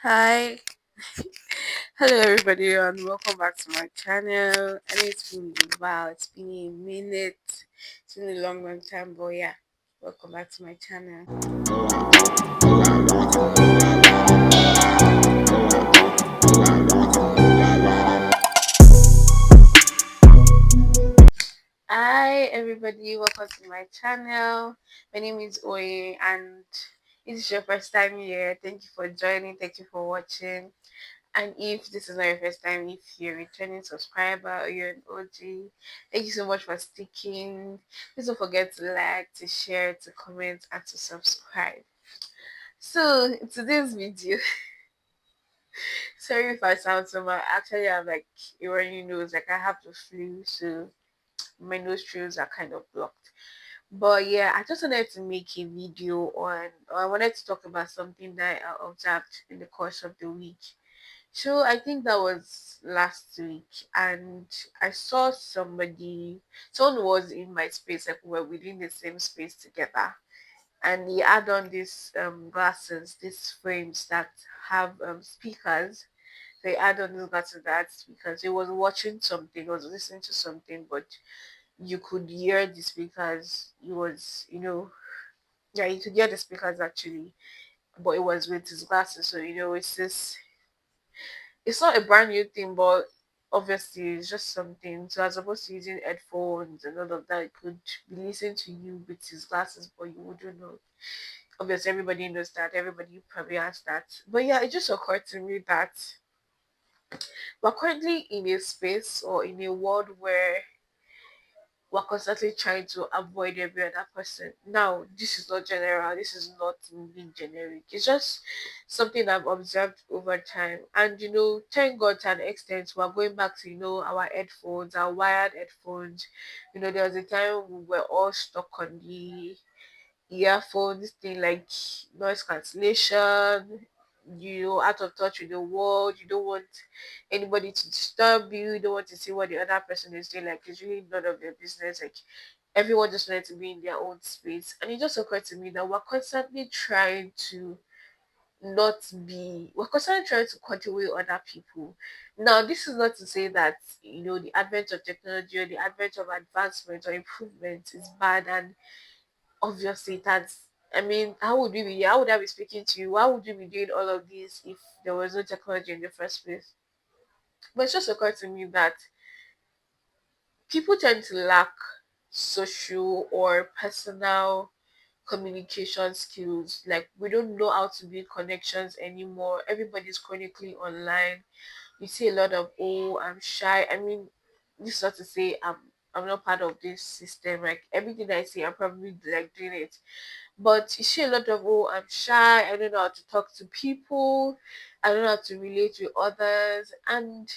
Hi, hello everybody, and welcome back to my channel. I know it's been a while, it's been a minute, it's been a long time, but yeah, welcome back to my channel. Hi, everybody, welcome to my channel. My name is Oyin, and if this is your first time here, thank you for joining, thank you for watching. And if this is not your first time, if you're a returning subscriber or you're an OG, thank you so much for sticking. Please don't forget to like, to share, to comment, and to subscribe. So, in today's video, sorry if I sound so much. Actually, I'm like a runny nose, like I have the flu, so my nostrils are kind of blocked. But yeah, I just wanted to make a video on, or I wanted to talk about something that I observed in the course of the week. So I think that was last week, and I saw someone was in my space, like we were within the same space together, and he had on these glasses, these frames that have speakers. They add on these glasses that had speakers. He was watching something, he was listening to something, but you could hear the speakers. He was, yeah, you could hear the speakers actually, but it was with his glasses. So it's not a brand new thing, but obviously it's just something. So as opposed to using headphones and all of that, it could be listening to you with his glasses, but you wouldn't know. Obviously, everybody knows that. Everybody probably has that. But yeah, it just occurred to me that we're currently in a space or in a world where we're constantly trying to avoid every other person. Now, this is not general, this is not being generic. It's just something I've observed over time. And thank God to an extent, we're going back to our headphones, our wired headphones. There was a time we were all stuck on the earphones thing, like noise cancellation, out of touch with the world. You don't want anybody to disturb you. You don't want to see what the other person is doing. Like, it's really none of their business. Like, everyone just wanted to be in their own space. And it just occurred to me that we're constantly trying to cut away other people. Now, this is not to say that the advent of technology or the advent of advancement or improvement is bad, and obviously that's, I mean, how would I be speaking to you? Why would you be doing all of this if there was no technology in the first place? But it just occurred to me that people tend to lack social or personal communication skills. Like, we don't know how to build connections anymore. Everybody's chronically online. You see a lot of, oh, I'm shy. I mean, this is not to say I'm not part of this system. Like, everything I see, I'm probably like doing it. But you see a lot of, oh, I'm shy, I don't know how to talk to people, I don't know how to relate with others. And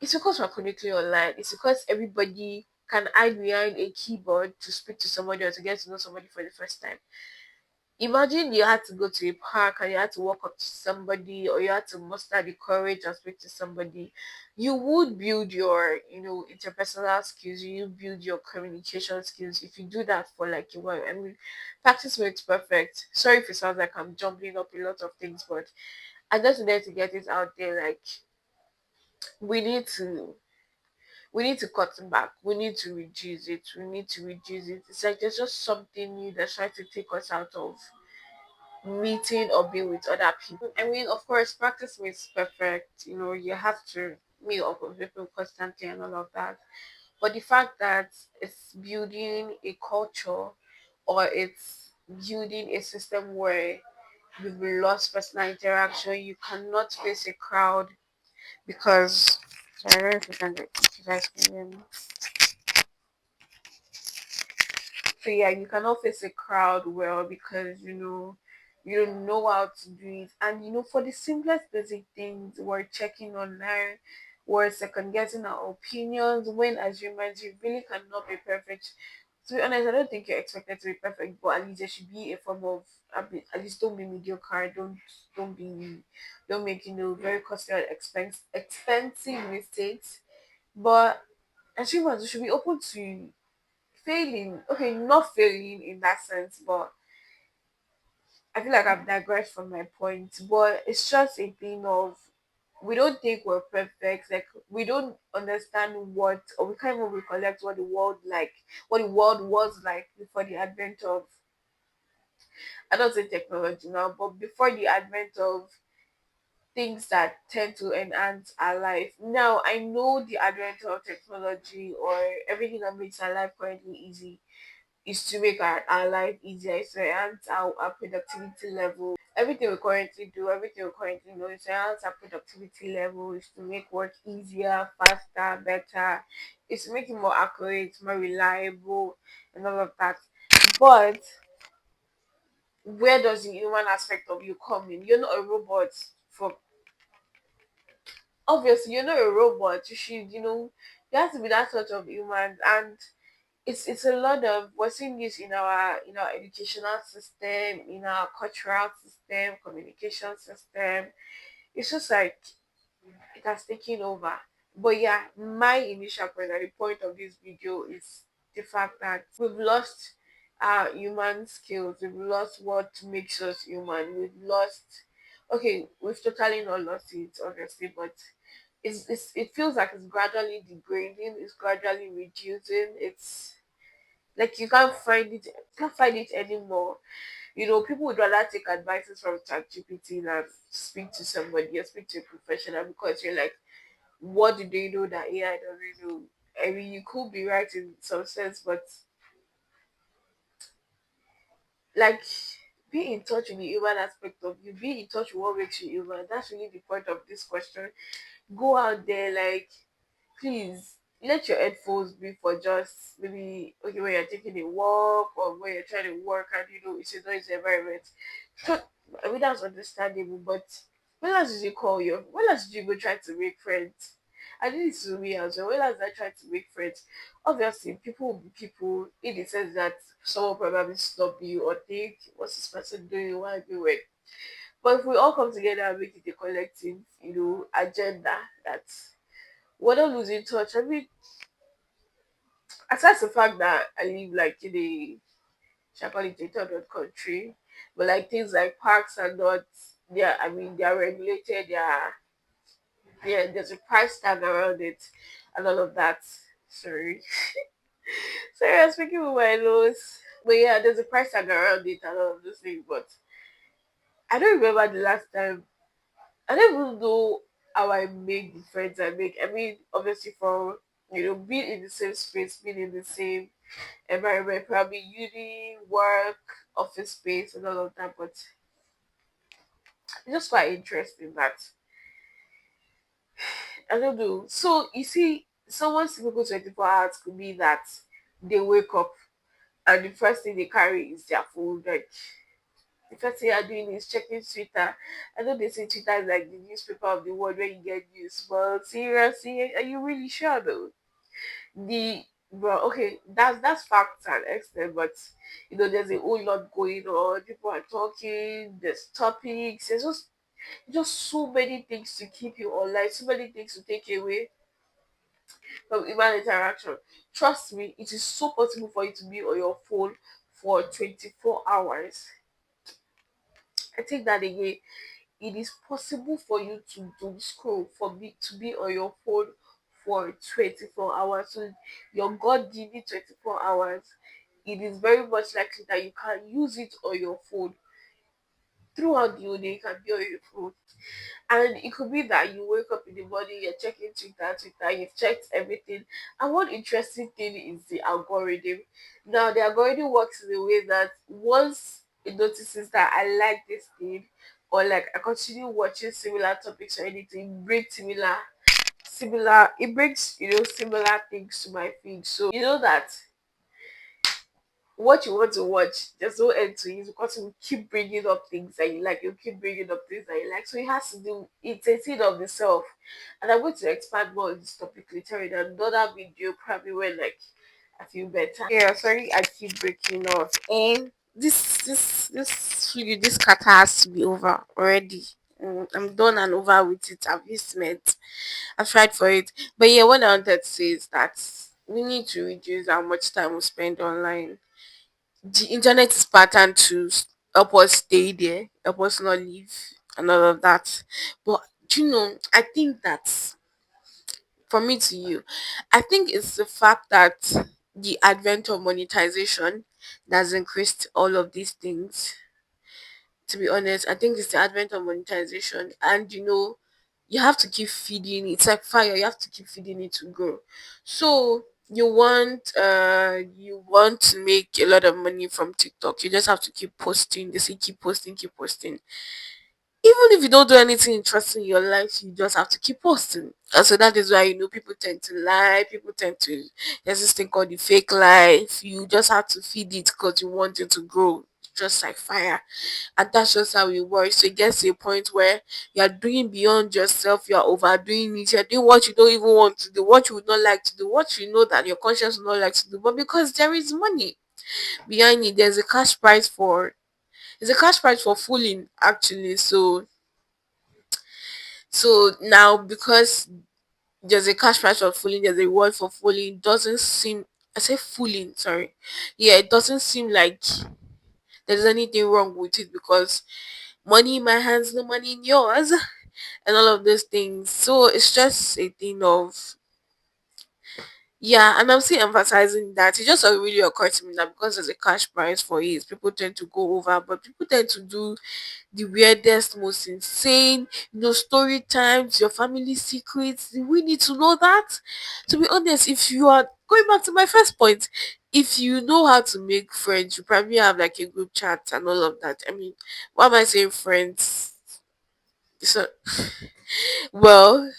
it's because we're chronically online. It's because everybody can hide behind a keyboard to speak to somebody or to get to know somebody for the first time. Imagine you had to go to a park and you had to walk up to somebody, or you had to muster the courage and speak to somebody. You would build your, interpersonal skills, you build your communication skills if you do that for like a while. I mean, practice makes perfect. Sorry if it sounds like I'm jumbling up a lot of things, but I just wanted to get it out there. Like, we need to we need to cut it back. We need to reduce it. We need to reduce it. It's like there's just something new that's trying to take us out of meeting or being with other people. I mean, of course, practice makes perfect. You have to meet up with people constantly and all of that. But the fact that it's building a culture, or it's building a system where you've lost personal interaction, you cannot face a crowd because, sorry, I don't know if you guys can hear me. So yeah, you cannot face a crowd well because you don't know how to do it. And for the simplest basic things, we're checking online, we're second guessing our opinions when, as humans, you really cannot be perfect. To be honest, I don't think you're expected to be perfect, but at least there should be a form of, at least don't be mediocre, don't be don't make very costly or expensive mistakes. But as humans, we should be open to failing. Okay, not failing in that sense, but I feel like I've digressed from my point, but it's just a thing of we don't think we're perfect. Like we don't understand what, or we can't even recollect what the world was like before the advent of, I don't say technology now, but before the advent of things that tend to enhance our life. Now I know the advent of technology or everything that makes our life currently easy is to make our life easier, is to enhance our productivity level. Everything we currently do, everything we currently know is to enhance our productivity level, is to make work easier, faster, better, is to make it more accurate, more reliable, and all of that. But where does the human aspect of you come in? You're not a robot. For obviously you're not a robot. You should, you have to be that sort of human, and it's a lot of, we're seeing this in our educational system, in our cultural system, communication system. It's just like it has taken over. But yeah, my initial point and the point of this video is the fact that we've lost our human skills, we've lost what makes us human, we've lost, okay, we've totally not lost it obviously, but it feels like it's gradually degrading, it's gradually reducing, it's like you can't find it anymore. People would rather take advices from ChatGPT than speak to somebody or speak to a professional, because you're like, what do they know that AI doesn't know? I mean, you could be right in some sense, but like, be in touch with the human aspect of you, be in touch with what makes you human. That's really the point of this question. Go out there, like, please let your headphones be for just maybe, okay, when you're taking a walk or when you're trying to work and it's a noisy environment. So I mean that's understandable, but when last did you call your when last did you go try to make friends? I did it to me as well. When last did I try to make friends? Obviously people will be people, in the sense that someone probably stop you or think, what's this person doing, why be with? But if we all come together and make it a collective, agenda, that we're not losing touch. I mean, aside the fact that I live like in a, shall I call it, a third world country, but like things like parks are not, they are regulated, there's a price tag around it and all of that. Sorry. Sorry, I'm speaking with my nose. But yeah, there's a price tag around it and all of those things. But I don't remember the last time. I don't even know how I make the friends I make. I mean, obviously from being in the same space, being in the same environment, probably uni, work, office space, and all of that. But it's just quite interesting that I don't know. So you see, someone's typical 24 hours could be that they wake up and the first thing they carry is their phone. Like the first thing you're doing is checking Twitter. I know they say Twitter is like the newspaper of the world where you get news, but seriously, are you really sure though? The Well, okay, that's facts and extent, but there's a whole lot going on. People are talking, there's topics, there's just so many things to keep you online, so many things to take away from human interaction. Trust me, it is so possible for you to be on your phone for 24 hours. I take that again. It is possible for you to do scroll for me to be on your phone for 24 hours. So your God given 24 hours, it is very much likely that you can use it on your phone throughout the whole day. You can be on your phone. And it could be that you wake up in the morning, you're checking Twitter, you've checked everything. And one interesting thing is the algorithm. Now, the algorithm works in a way that once it notices that I like this thing, or like I continue watching similar topics or anything, it brings, similar things to my feed. So, you know that what you want to watch, there's no end to it, because you keep bringing up things that you like, you keep bringing up things that you like. So it has to do, it's a thing of the self. And I'm going to expand more on this topic later in another video, probably when like I feel better. Yeah, sorry, I keep breaking off. And this kata has to be over already. I'm done and over with it. I've used it. I've tried for it. But yeah, what I wanted to say is that we need to reduce how much time we spend online. The internet is patterned to help us stay there, help us not leave, and all of that. But do you know, I think that from me to you, I think it's the fact that the advent of monetization that has increased all of these things. To be honest, I think it's the advent of monetization, and you have to keep feeding it. It's like fire, you have to keep feeding it to grow. So you want to make a lot of money from TikTok, you just have to keep posting. They say keep posting, keep posting. Even if you don't do anything interesting in your life, you just have to keep posting. And so that is why people tend to lie. People tend to, there's this thing called the fake life. You just have to feed it because you want it to grow, just like fire. And that's just how it works. So it gets to a point where you're doing beyond yourself, you're overdoing it, you're doing what you don't even want to do, what you would not like to do, what you know that your conscience would not like to do. But because there is money behind it, there's a cash price for fooling actually. So now, because there's a cash price for fooling, there's a reward for fooling, doesn't seem, I say fooling, sorry. Yeah, it doesn't seem like there's anything wrong with it, because money in my hands, no money in yours, and all of those things. So it's just a thing of, yeah, and I'm still emphasizing that. It just really occurred to me that because there's a cash price for it, people tend to go over, but people tend to do the weirdest, most insane, story times, your family secrets. We need to know that. To be honest, if you are going back to my first point, if you know how to make friends, you probably have like a group chat and all of that. I mean, why am I saying friends? So, well,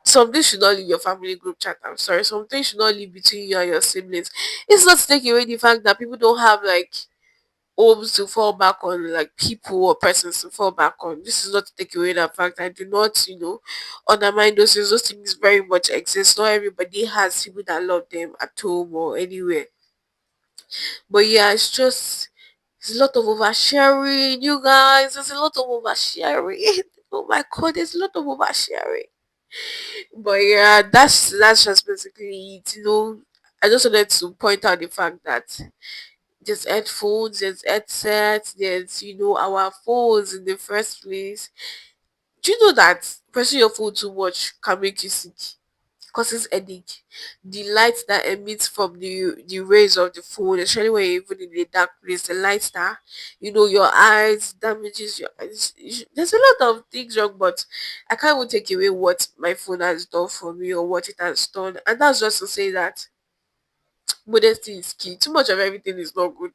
something should not leave your family group chat. I'm sorry, something should not leave between you and your siblings. It's not to take away the fact that people don't have like homes to fall back on, like people or persons to fall back on. This is not to take away the fact. I do not, undermine those things. Those things very much exist. Not everybody has people that love them at home or anywhere. But yeah, it's a lot of oversharing, you guys. There's a lot of oversharing. Oh my god, there's a lot of oversharing. But yeah, that's just basically it. I just wanted to point out the fact that there's headphones, there's headsets, there's our phones in the first place. Do you know that pressing your phone too much can make you sick? Causes headache. The light that emits from the rays of the phone, especially when you're even in a dark place, the light that your eyes damages your eyes. There's a lot of things wrong, but I can't even take away what my phone has done for me or what it has done. And that's just to say that modesty is key. Too much of everything is not good.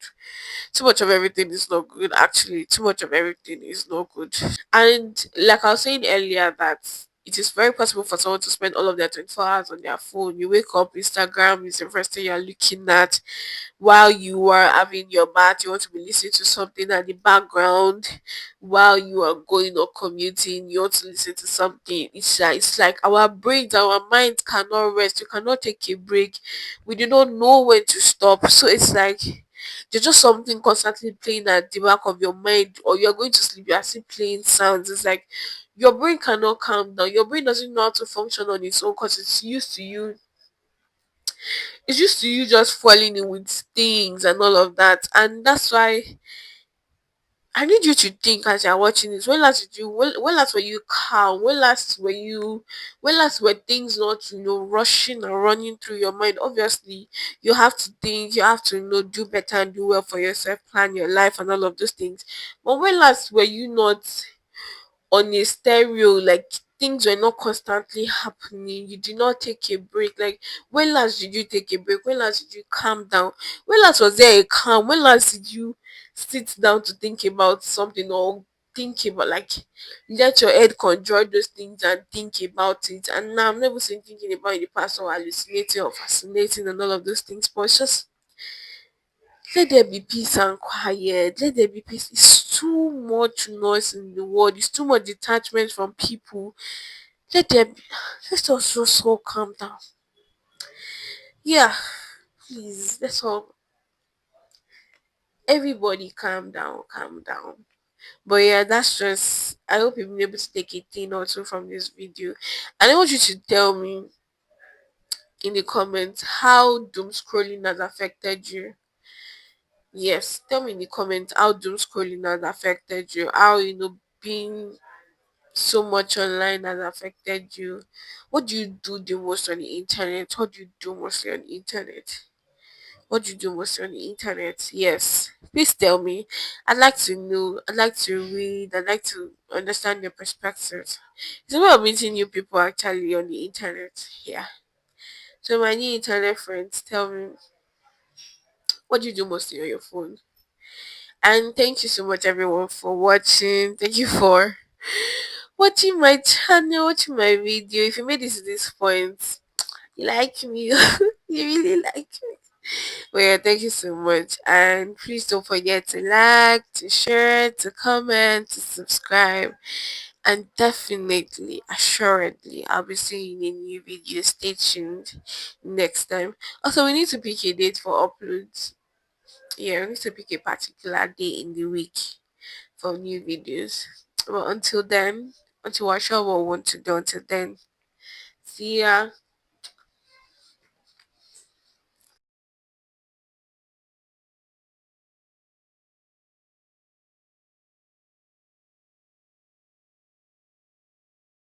Too much of everything is not good. Actually, too much of everything is not good. And like I was saying earlier, that it is very possible for someone to spend all of their 24 hours on their phone. You wake up, Instagram is the first thing you're looking at. While you are having your bath, you want to be listening to something at the background. While you are going or commuting, you want to listen to something. It's like our brains, our minds cannot rest. You cannot take a break. We do not know when to stop. So it's like there's just something constantly playing at the back of your mind, or you're going to sleep, you're still playing sounds. It's like your brain cannot calm down. Your brain doesn't know how to function on its own because it's used to you just falling in with things and all of that. And that's why I need you to think as you're watching this. When last were you calm? When last were things not, rushing and running through your mind? Obviously, you have to think, you have to, do better and do well for yourself, plan your life and all of those things. But when last were you not on a stereo, like things were not constantly happening, you did not take a break? Like, when last did you take a break? When last did you calm down? When last was there a calm? When last did you sit down to think about something, or think about, like, let your head conjure those things and think about it? And now I'm never saying thinking about in the past or hallucinating or fascinating and all of those things, but it's just, let there be peace and quiet. Let there be peace. It's too much noise in the world. It's too much detachment from people. Let there be. Let's just all calm down. Yeah, please. Let's all. Everybody, calm down. Calm down. But yeah, that's just. I hope you've been able to take a thing or two from this video. And I want you to tell me in the comments how doom scrolling has affected you. Yes, tell me in the comments how doom scrolling has affected you, how being so much online has affected you. What do you do the most on the internet? What do you do mostly on the internet? What do you do mostly on the internet? Yes. Please tell me. I'd like to know. I'd like to read. I'd like to understand your perspectives. It's a way of meeting new people actually on the internet. Yeah. So my new internet friends, tell me what do you do mostly on your phone? And thank you so much everyone for watching. Thank you for watching my channel, watching my video. If you made it to this point, you like me. You really like me. Well, yeah, thank you so much. And please don't forget to like, to share, to comment, to subscribe. And definitely, assuredly, I'll be seeing you in a new video. Stay tuned next time. Also, we need to pick a date for uploads. Yeah, we need to pick a particular day in the week for new videos. But until then, until I show what we want to do, until then, see ya.